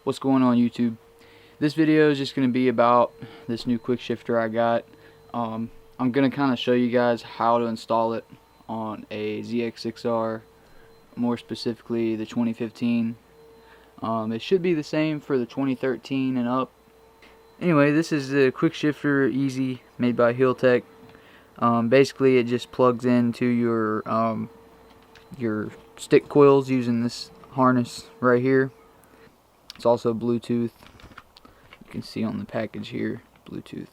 What's going on, YouTube? This video is just going to be about this new quick shifter I got. I'm going to kind of show you guys how to install it on a zx6r, more specifically the 2015. It should be the same for the 2013 and up. Anyway, this is the quick shifter easy, made by HealTech. Basically it just plugs into your stick coils using this harness right here. It's also Bluetooth. You can see on the package here, Bluetooth.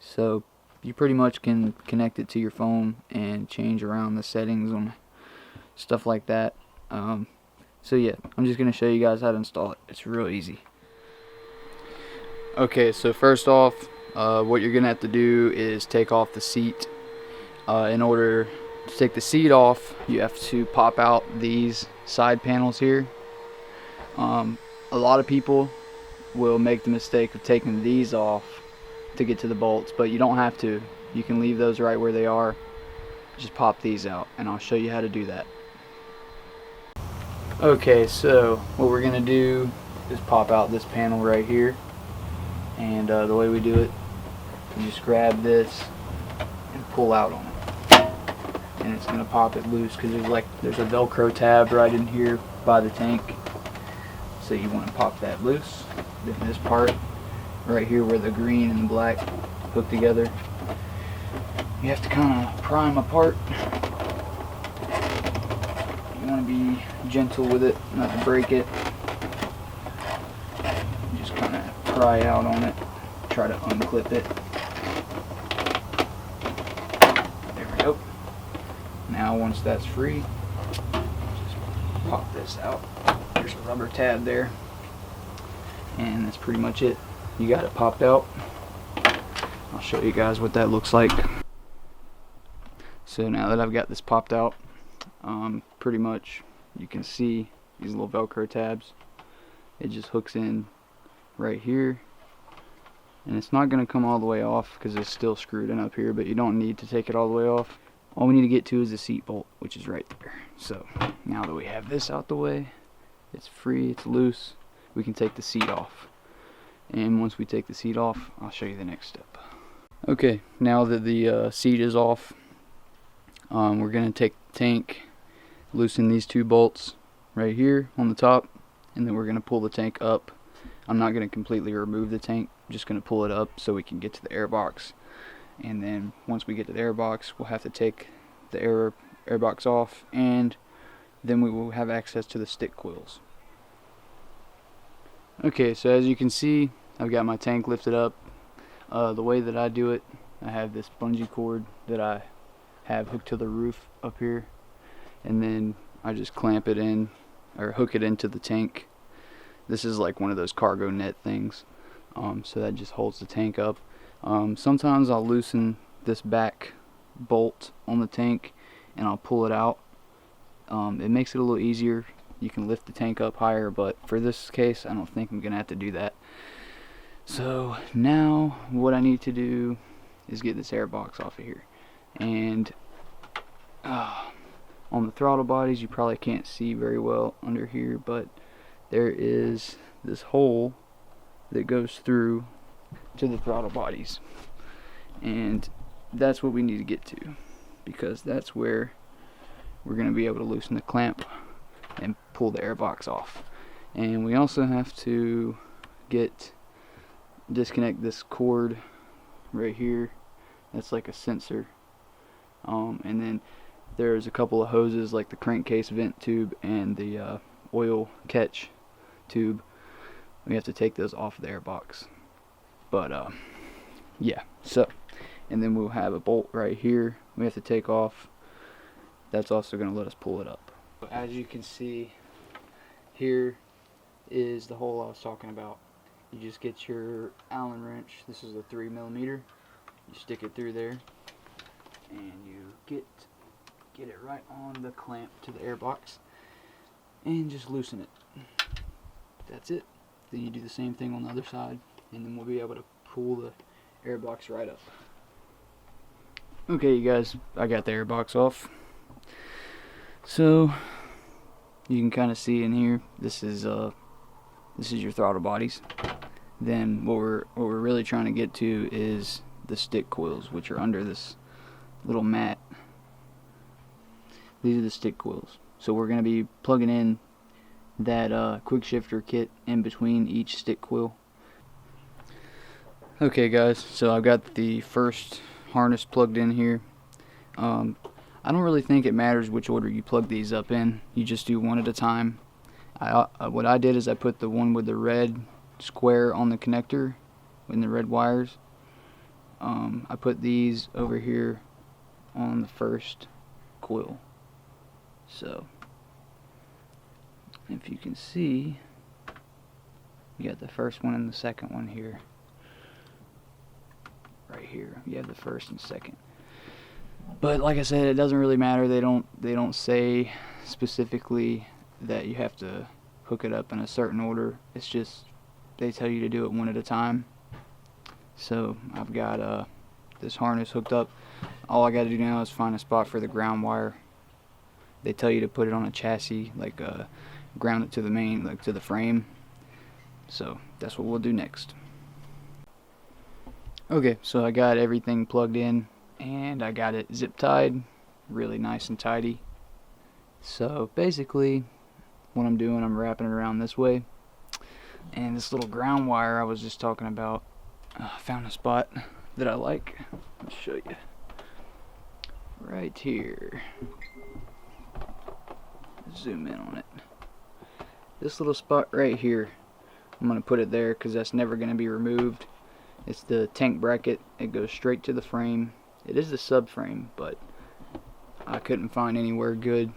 So you pretty much can connect it to your phone and change around the settings on stuff like that. So yeah, I'm just going to show you guys how to install it. It's real easy. Okay, so first off, what you're going to have to do is take off the seat. In order to take the seat off, you have to pop out these side panels here. A lot of people will make the mistake of taking these off to get to the bolts, but you don't have to. You can leave those right where they are. Just pop these out, and I'll show you how to do that. Okay, so what we're going to do is pop out this panel right here, and the way we do it, you just grab this and pull out on it, and it's going to pop it loose because there's a Velcro tab right in here by the tank. So you want to pop that loose. Then this part right here where the green and the black hook together, you have to kind of pry them apart. You want to be gentle with it, not to break it. You just kind of pry out on it, try to unclip it. There we go. Now once that's free, just pop this out. There's a rubber tab there, and that's pretty much it. You got it popped out. I'll show you guys what that looks like. So now that I've got this popped out, pretty much you can see these little Velcro tabs. It just hooks in right here, and it's not going to come all the way off because it's still screwed in up here, but you don't need to take it all the way off. All we need to get to is the seat bolt, which is right there. So now that we have this out the way, it's free, it's loose, we can take the seat off. And once we take the seat off, I'll show you the next step. Okay, now that the seat is off, we're going to take the tank, loosen these two bolts right here on the top, and then we're going to pull the tank up. I'm not going to completely remove the tank, I'm just going to pull it up so we can get to the airbox. And then once we get to the airbox, we'll have to take the airbox off, and then we will have access to the stick coils. Okay, so as you can see, I've got my tank lifted up. The way that I do it, I have this bungee cord that I have hooked to the roof up here, and then I just clamp it in, or hook it into the tank. This is like one of those cargo net things, so that just holds the tank up. Sometimes I'll loosen this back bolt on the tank and I'll pull it out. It makes it a little easier. You can lift the tank up higher, but for this case I don't think I'm gonna have to do that. So now what I need to do is get this airbox off of here, and on the throttle bodies you probably can't see very well under here, but there is this hole that goes through to the throttle bodies, and that's what we need to get to, because that's where we're going to be able to loosen the clamp and pull the airbox off. And we also have to disconnect this cord right here. That's like a sensor, and then there's a couple of hoses like the crankcase vent tube and the oil catch tube. We have to take those off the airbox. But yeah, so, and then we'll have a bolt right here we have to take off. That's also going to let us pull it up. As you can see, here is the hole I was talking about. You just get your Allen wrench. This is a 3mm. You stick it through there, and you get it right on the clamp to the airbox, and just loosen it. That's it. Then you do the same thing on the other side, and then we'll be able to pull the airbox right up. Okay, you guys, I got the airbox off. So you can kind of see in here, this is this is your throttle bodies. Then what we're really trying to get to is the stick coils, which are under this little mat. These are the stick coils. So we're going to be plugging in that quick shifter kit in between each stick coil. Okay guys, so I've got the first harness plugged in here. I don't really think it matters which order you plug these up in. You just do one at a time. What I did is I put the one with the red square on the connector in the red wires. I put these over here on the first coil. So if you can see, you got the first one and the second one here. Right here, you have the first and second. But like I said, it doesn't really matter. They don't say specifically that you have to hook it up in a certain order. It's just they tell you to do it one at a time. So I've got this harness hooked up. All I got to do now is find a spot for the ground wire. They tell you to put it on a chassis, like ground it to the main, like to the frame. So that's what we'll do next. Okay, so I got everything plugged in and I got it zip tied, really nice and tidy. So basically what I'm doing, I'm wrapping it around this way, and this little ground wire I was just talking about, I found a spot that I like. I'll show you right here. Zoom in on it. This little spot right here, I'm going to put it there because that's never going to be removed. It's the tank bracket. It goes straight to the frame. It is the subframe, but I couldn't find anywhere good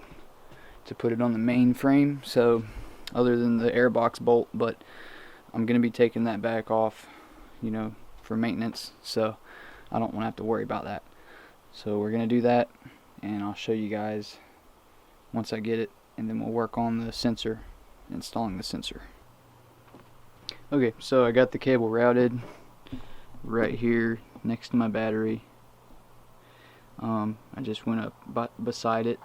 to put it on the main frame, so other than the airbox bolt, but I'm going to be taking that back off, you know, for maintenance, so I don't want to have to worry about that. So we're going to do that, and I'll show you guys once I get it, and then we'll work on the sensor, installing the sensor. Okay, so I got the cable routed right here next to my battery. I just went up beside it.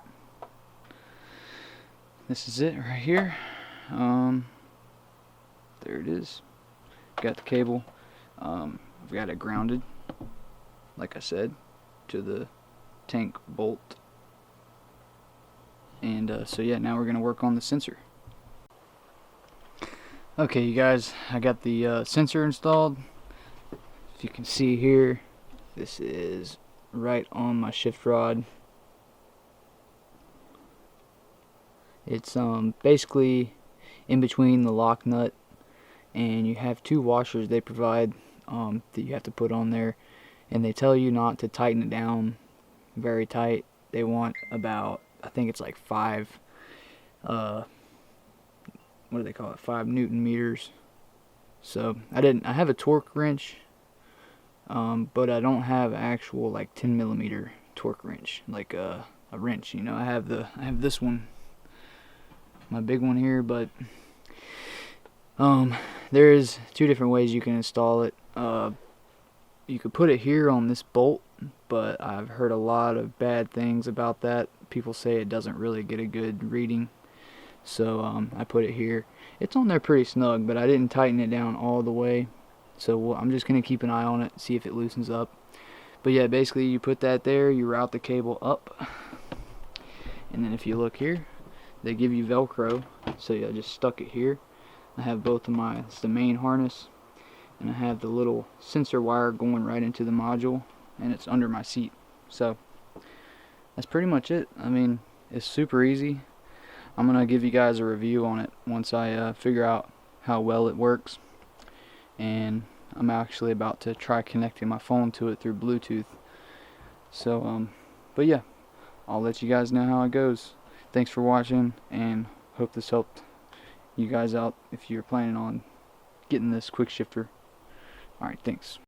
This is it right here. There it is. Got the cable. I've got it grounded, like I said, to the tank bolt. And so yeah, now we're gonna work on the sensor. Okay, you guys, I got the sensor installed. If you can see here, this is right on my shift rod. It's basically in between the lock nut, and you have two washers they provide that you have to put on there, and they tell you not to tighten it down very tight. They want about, I think it's like 5 what do they call it, 5 Newton meters. So I have a torque wrench, but I don't have actual like 10 millimeter torque wrench, like a wrench, you know. I have this one, my big one here, but there's 2 different ways you can install it. You could put it here on this bolt, but I've heard a lot of bad things about that. People say it doesn't really get a good reading, so I put it here. It's on there pretty snug, but I didn't tighten it down all the way, so I'm just gonna keep an eye on it, see if it loosens up. But yeah, basically you put that there, you route the cable up, and then if you look here, they give you Velcro, so yeah, I just stuck it here. I have both of it's the main harness, and I have the little sensor wire going right into the module, and it's under my seat. So that's pretty much it. I mean, it's super easy. I'm gonna give you guys a review on it once I figure out how well it works, and I'm actually about to try connecting my phone to it through Bluetooth. So but yeah, I'll let you guys know how it goes. Thanks for watching, and hope this helped you guys out if you're planning on getting this quick shifter. Alright, thanks.